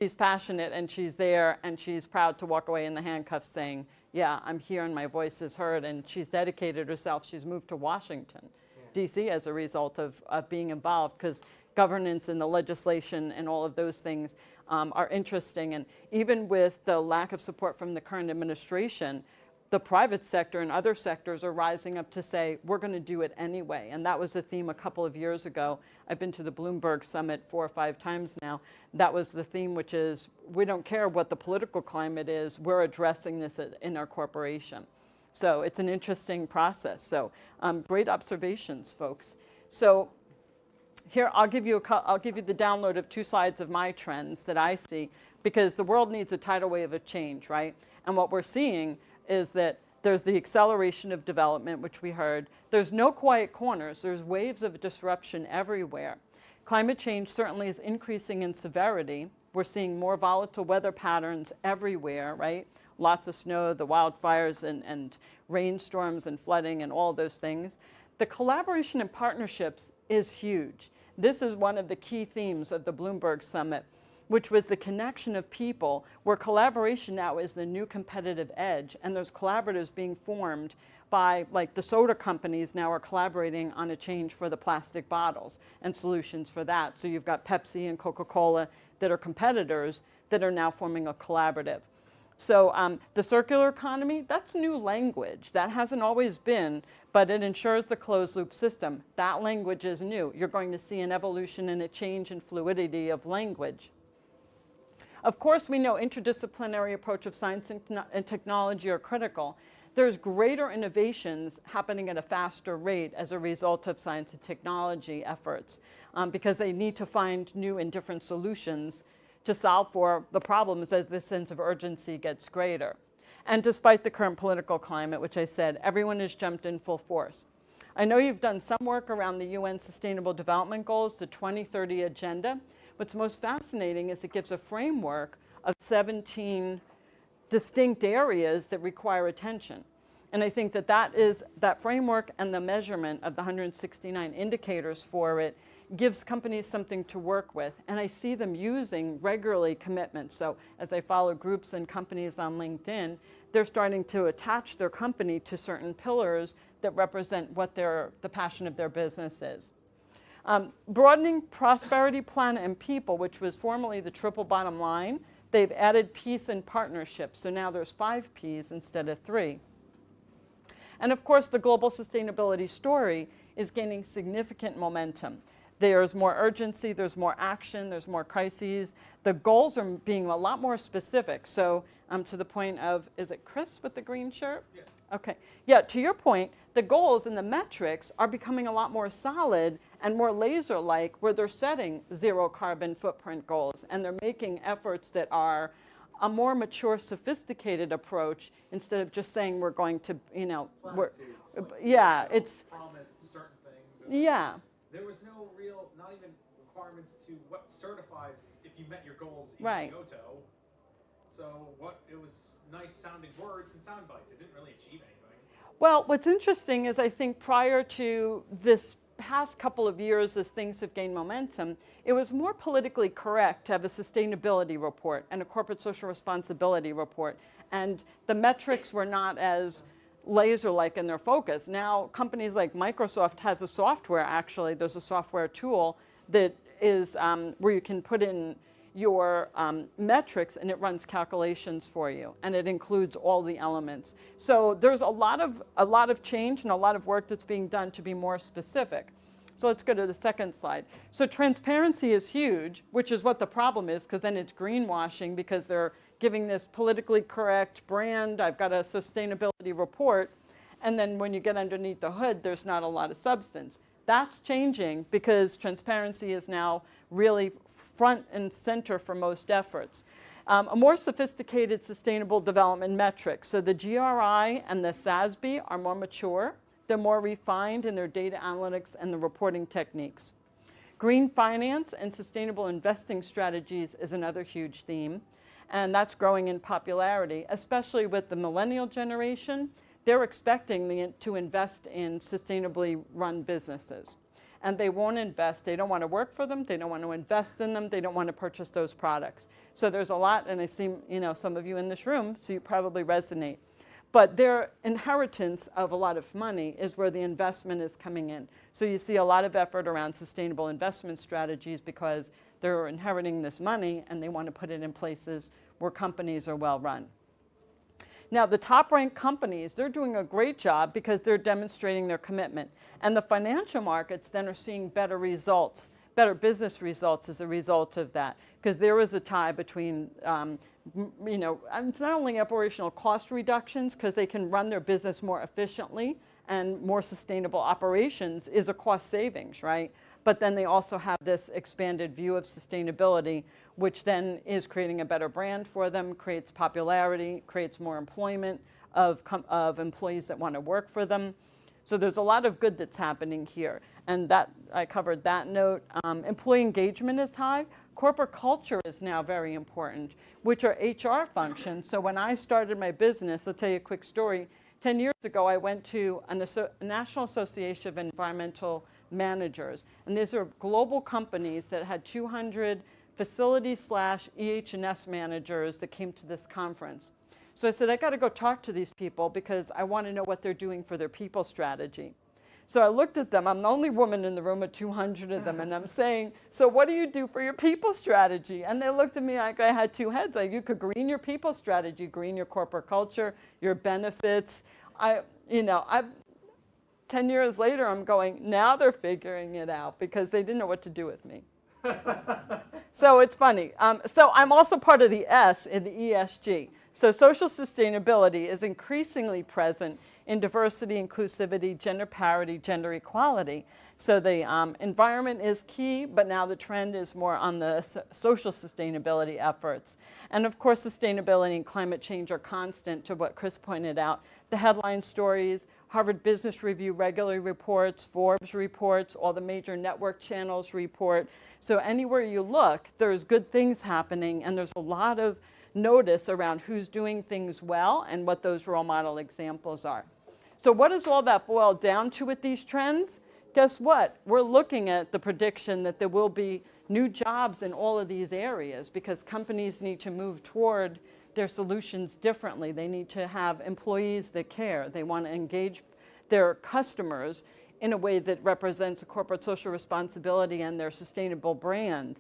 she's passionate and she's there and she's proud to walk away in the handcuffs saying, yeah, I'm here and my voice is heard, and she's dedicated herself. She's moved to Washington, D.C. as a result of being involved, because governance and the legislation and all of those things are interesting. And even with the lack of support from the current administration, the private sector and other sectors are rising up to say, we're going to do it anyway. And that was a theme a couple of years ago. I've been to the Bloomberg Summit 4 or 5 times now. That was the theme, which is, we don't care what the political climate is, we're addressing this in our corporation. So it's an interesting process. So great observations, folks. So here, I'll give you the download of 2 slides of my trends that I see, because the world needs a tidal wave of change, right? And what we're seeing is that there's the acceleration of development, which we heard. There's no quiet corners. There's waves of disruption everywhere. Climate change certainly is increasing in severity. We're seeing more volatile weather patterns everywhere, right? Lots of snow, the wildfires and rainstorms and flooding and all those things. The collaboration and partnerships is huge. This is one of the key themes of the Bloomberg Summit, which was the connection of people, where collaboration now is the new competitive edge. And there's collaboratives being formed by, like, the soda companies now are collaborating on a change for the plastic bottles and solutions for that. So you've got Pepsi and Coca-Cola that are competitors that are now forming a collaborative. So the circular economy, that's new language. That hasn't always been, but it ensures the closed loop system. That language is new. You're going to see an evolution and a change in fluidity of language. Of course, we know interdisciplinary approach of science and technology are critical. There's greater innovations happening at a faster rate as a result of science and technology efforts, because they need to find new and different solutions to solve for the problems as the sense of urgency gets greater. And despite the current political climate, which I said, everyone has jumped in full force. I know you've done some work around the UN Sustainable Development Goals, the 2030 Agenda. What's most fascinating is it gives a framework of 17 distinct areas that require attention. And I think that that framework and the measurement of the 169 indicators for it gives companies something to work with. And I see them using regularly commitments. So as I follow groups and companies on LinkedIn, they're starting to attach their company to certain pillars that represent what the passion of their business is. Broadening prosperity, planet, and people, which was formerly the triple bottom line, they've added peace and partnership. So now there's 5 Ps instead of 3. And of course, the global sustainability story is gaining significant momentum. There's more urgency, there's more action, there's more crises. The goals are being a lot more specific. So to the point of, is it Chris with the green shirt? Yeah. Okay. Yeah, to your point, the goals and the metrics are becoming a lot more solid and more laser-like, where they're setting 0 carbon footprint goals, and they're making efforts that are a more mature, sophisticated approach, instead of just saying we're going to, yeah, it's promised certain things. Yeah. There was no real, not even requirements to what certifies if you met your goals in Right. Kyoto. So it was nice sounding words and sound bites. It didn't really achieve anything. Well, what's interesting is I think prior to this past couple of years, as things have gained momentum, it was more politically correct to have a sustainability report and a corporate social responsibility report. And the metrics were not as laser-like in their focus. Now, companies like Microsoft has a software, actually, there's a software tool that is where you can put in your metrics, and it runs calculations for you, and it includes all the elements. So there's a lot of change and a lot of work that's being done to be more specific. So let's go to the second slide. So transparency is huge, which is what the problem is, because then it's greenwashing, because they're giving this politically correct brand. I've got a sustainability report, and then when you get underneath the hood, there's not a lot of substance. That's changing, because transparency is now really front and center for most efforts. A more sophisticated sustainable development metrics. So the GRI and the SASB are more mature. They're more refined in their data analytics and the reporting techniques. Green finance and sustainable investing strategies is another huge theme, and that's growing in popularity, especially with the millennial generation. They're expecting to invest in sustainably run businesses. and they won't invest. They don't want to work for them. They don't want to invest in them. They don't want to purchase those products. So there's a lot, and I see, some of you in this room, so you probably resonate. But their inheritance of a lot of money is where the investment is coming in. So you see a lot of effort around sustainable investment strategies because they're inheriting this money and they want to put it in places where companies are well run. Now, the top-ranked companies, they're doing a great job because they're demonstrating their commitment. And the financial markets then are seeing better results, better business results as a result of that. Because there is a tie between, it's not only operational cost reductions, because they can run their business more efficiently, and more sustainable operations is a cost savings, right? But then they also have this expanded view of sustainability, which then is creating a better brand for them, creates popularity, creates more employment of employees that want to work for them. So there's a lot of good that's happening here. And that I covered that note. Employee engagement is high. Corporate culture is now very important, which are HR functions. So when I started my business, I'll tell you a quick story. 10 years ago, I went to a National Association of Environmental Managers. And these are global companies that had 200 facility/EH&S managers that came to this conference. So I said, I got to go talk to these people because I want to know what they're doing for their people strategy. So I looked at them. I'm the only woman in the room of 200 of them. And I'm saying, so what do you do for your people strategy? And they looked at me like I had two heads. Like, you could green your people strategy, green your corporate culture, your benefits. 10 years later, I'm going, now they're figuring it out because they didn't know what to do with me. So it's funny. So I'm also part of the S in the ESG. So social sustainability is increasingly present in diversity, inclusivity, gender parity, gender equality. So the environment is key, but now the trend is more on the social sustainability efforts. And of course, sustainability and climate change are constant to what Chris pointed out. The headline stories, Harvard Business Review regularly reports, Forbes reports, all the major network channels report. So anywhere you look, there's good things happening, and there's a lot of notice around who's doing things well and what those role model examples are. So what does all that boil down to with these trends? Guess what? We're looking at the prediction that there will be new jobs in all of these areas because companies need to move toward their solutions differently. They need to have employees that care. They want to engage their customers in a way that represents a corporate social responsibility and their sustainable brand.